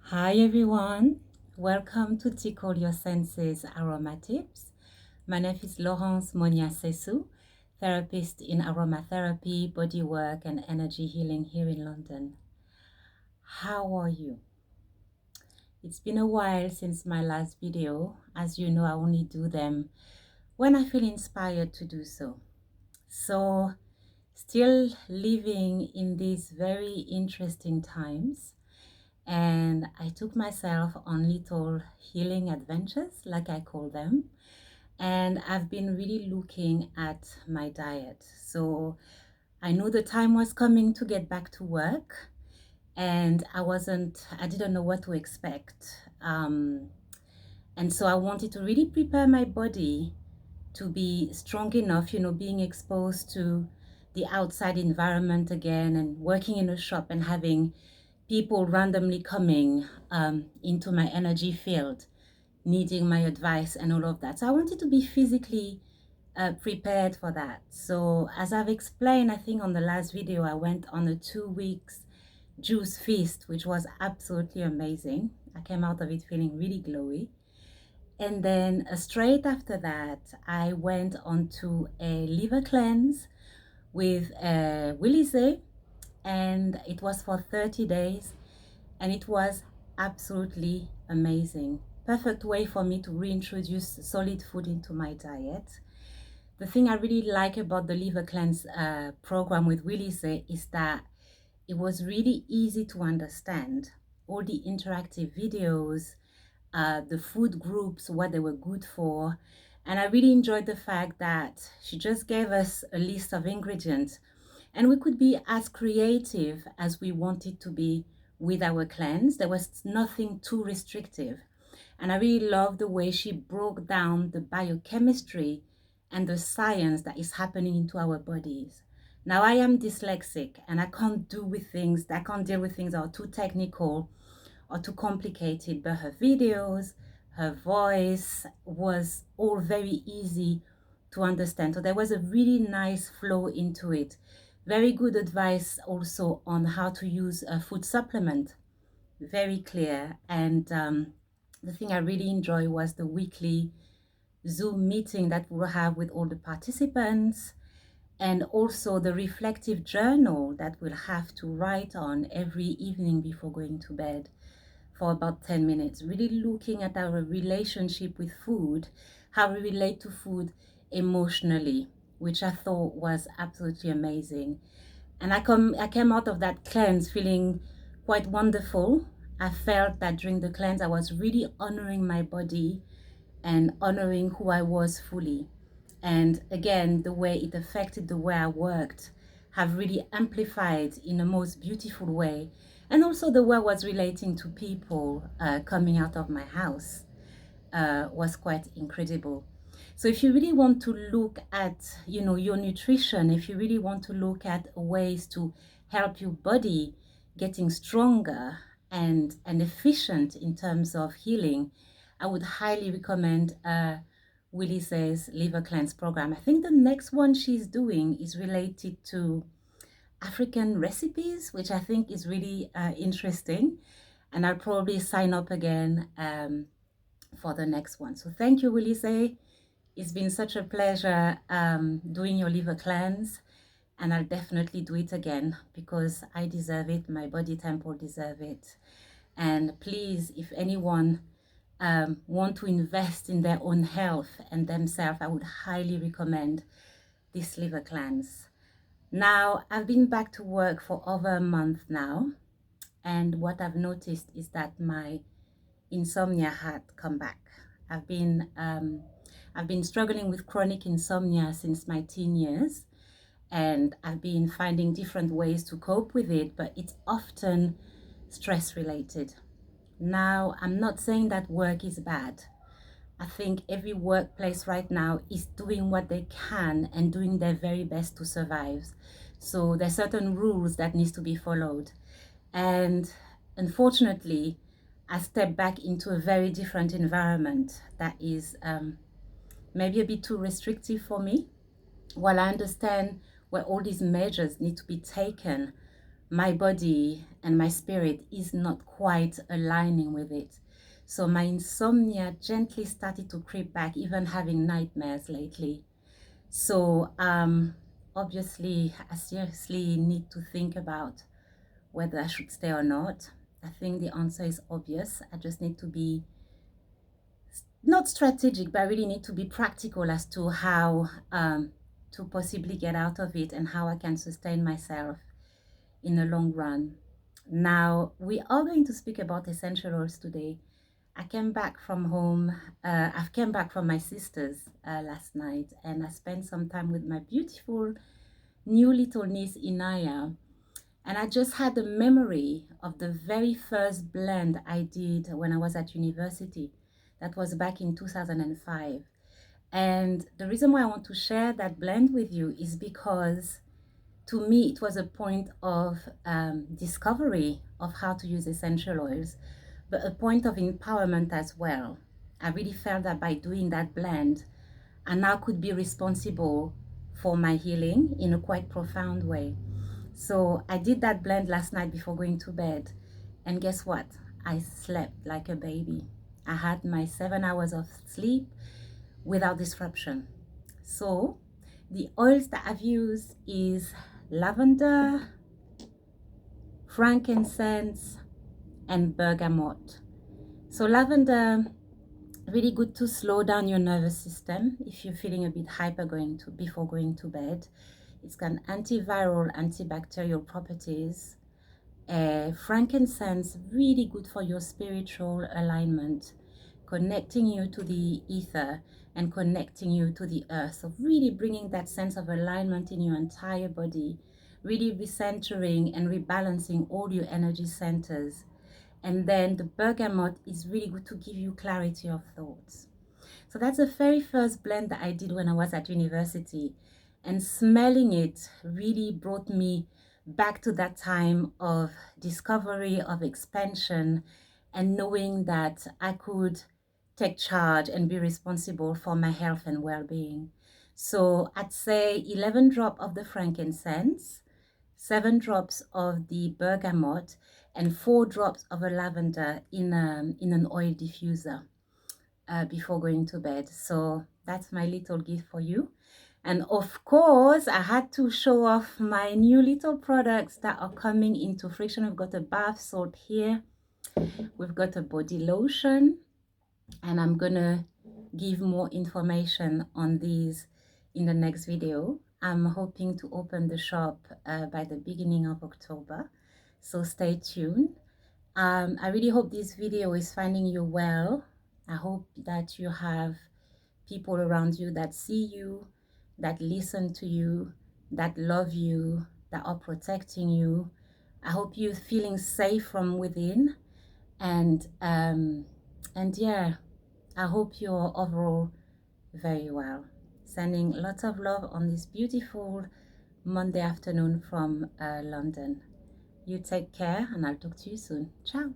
Hi everyone, welcome to Tickle Your Senses Aroma Tips. My name is Laurence Monia Sesu, therapist in aromatherapy, bodywork and energy healing here in London. How are you? It's been a while since my last video. As you know, I only do them when I feel inspired to do so. So, still living in these very interesting times. And I took myself on little healing adventures, like I call them. And I've been really looking at my diet. So I knew the time was coming to get back to work, and I didn't know what to expect. And so I wanted to really prepare my body to be strong enough, being exposed to the outside environment again and working in a shop and having people randomly coming into my energy field, needing my advice and all of that. So I wanted to be physically prepared for that. So as I've explained, I think on the last video, I went on a 2 weeks juice feast, which was absolutely amazing. I came out of it feeling really glowy. And then straight after that, I went on to a liver cleanse with Willy's, and it was for 30 days, and it was absolutely amazing. Perfect way for me to reintroduce solid food into my diet. The thing I really like about the liver cleanse program with Willy's is that it was really easy to understand. All the interactive videos, the food groups, what they were good for. And I really enjoyed the fact that she just gave us a list of ingredients, and we could be as creative as we wanted to be with our cleanse. There was nothing too restrictive. And I really love the way she broke down the biochemistry and the science that is happening into our bodies. Now, I am dyslexic and I can't deal with things that are too technical or too complicated, but her videos, her voice was all very easy to understand. So there was a really nice flow into it. Very good advice also on how to use a food supplement. Very clear. And the thing I really enjoyed was the weekly Zoom meeting that we'll have with all the participants, and also the reflective journal that we'll have to write on every evening before going to bed for about 10 minutes, really looking at our relationship with food, how we relate to food emotionally, which I thought was absolutely amazing. And I came out of that cleanse feeling quite wonderful. I felt that during the cleanse, I was really honoring my body and honoring who I was fully. And again, the way it affected the way I worked have really amplified in a most beautiful way. And also the way I was relating to people coming out of my house was quite incredible. So if you really want to look at, your nutrition, if you really want to look at ways to help your body getting stronger and efficient in terms of healing, I would highly recommend Willy's liver cleanse program. I think the next one she's doing is related to African recipes, which I think is really interesting. And I'll probably sign up again for the next one. So thank you, Willy's. It's been such a pleasure doing your liver cleanse. And I'll definitely do it again because I deserve it. My body temple deserve it. And please, if anyone want to invest in their own health and themselves, I would highly recommend this liver cleanse. Now, I've been back to work for over a month now, and what I've noticed is that my insomnia had come back. I've been struggling with chronic insomnia since my teen years, and I've been finding different ways to cope with it, but it's often stress related. Now, I'm not saying that work is bad. I think every workplace right now is doing what they can and doing their very best to survive. So there's certain rules that needs to be followed. And unfortunately, I stepped back into a very different environment that is maybe a bit too restrictive for me. While I understand where all these measures need to be taken my body and my spirit is not quite aligning with it. So my insomnia gently started to creep back, even having nightmares lately. So obviously I seriously need to think about whether I should stay or not. I think the answer is obvious. I just need to be not strategic, but I really need to be practical as to how to possibly get out of it and how I can sustain myself in the long run. Now, we are going to speak about essential oils today. I came back from home. I came back from my sister's last night, and I spent some time with my beautiful new little niece Inaya. And I just had the memory of the very first blend I did when I was at university. That was back in 2005. And the reason why I want to share that blend with you is because to me, it was a point of discovery of how to use essential oils, but a point of empowerment as well. I really felt that by doing that blend, I now could be responsible for my healing in a quite profound way. So I did that blend last night before going to bed. And guess what? I slept like a baby. I had my 7 hours of sleep without disruption. So the oils that I've used is lavender, frankincense, and bergamot. So lavender, really good to slow down your nervous system if you're feeling a bit hyper before going to bed. It's got antiviral, antibacterial properties. Frankincense, really good for your spiritual alignment, connecting you to the ether and connecting you to the earth. So really bringing that sense of alignment in your entire body, really recentering and rebalancing all your energy centers. And then the bergamot is really good to give you clarity of thoughts. So that's the very first blend that I did when I was at university. And smelling it really brought me back to that time of discovery, of expansion, and knowing that I could take charge and be responsible for my health and well-being. So I'd say 11 drops of the frankincense, 7 drops of the bergamot, and 4 drops of a lavender in an oil diffuser before going to bed. So that's my little gift for you. And of course, I had to show off my new little products that are coming into fruition. We've got a bath salt here. We've got a body lotion. And I'm gonna give more information on these in the next video. I'm hoping to open the shop by the beginning of October. So stay tuned. I really hope this video is finding you well. I hope that you have people around you that see you, that listen to you, that love you, that are protecting you. I hope you're feeling safe from within, and yeah, I hope you're overall very well. Sending lots of love on this beautiful Monday afternoon from London. You take care, and I'll talk to you soon. Ciao.